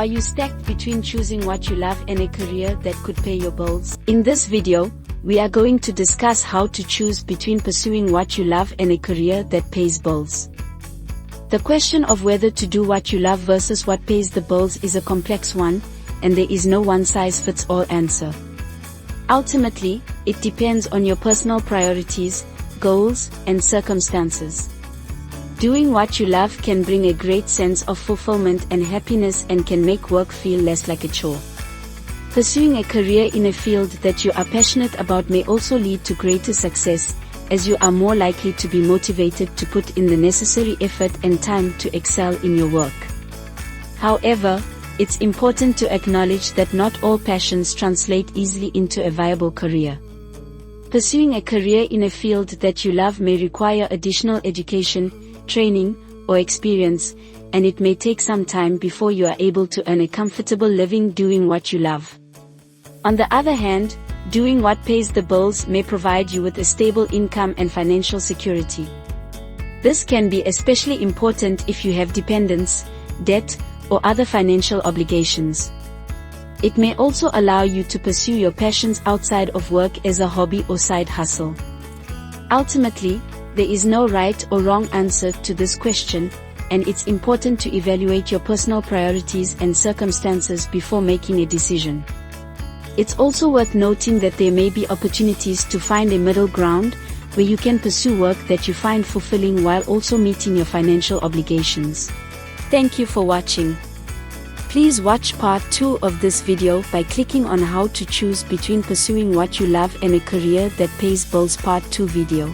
Are you stuck between choosing what you love and a career that could pay your bills? In this video, we are going to discuss how to choose between pursuing what you love and a career that pays bills. The question of whether to do what you love versus what pays the bills is a complex one, and there is no one-size-fits-all answer. Ultimately, it depends on your personal priorities, goals, and circumstances. Doing what you love can bring a great sense of fulfillment and happiness and can make work feel less like a chore. Pursuing a career in a field that you are passionate about may also lead to greater success, as you are more likely to be motivated to put in the necessary effort and time to excel in your work. However, it's important to acknowledge that not all passions translate easily into a viable career. Pursuing a career in a field that you love may require additional education, training, or experience, and it may take some time before you are able to earn a comfortable living doing what you love. On the other hand, doing what pays the bills may provide you with a stable income and financial security. This can be especially important if you have dependents, debt, or other financial obligations. It may also allow you to pursue your passions outside of work as a hobby or side hustle. Ultimately, there is no right or wrong answer to this question, and it's important to evaluate your personal priorities and circumstances before making a decision. It's also worth noting that there may be opportunities to find a middle ground, where you can pursue work that you find fulfilling while also meeting your financial obligations. Thank you for watching. Please watch part 2 of this video by clicking on how to choose between pursuing what you love and a career that pays bills part 2 video.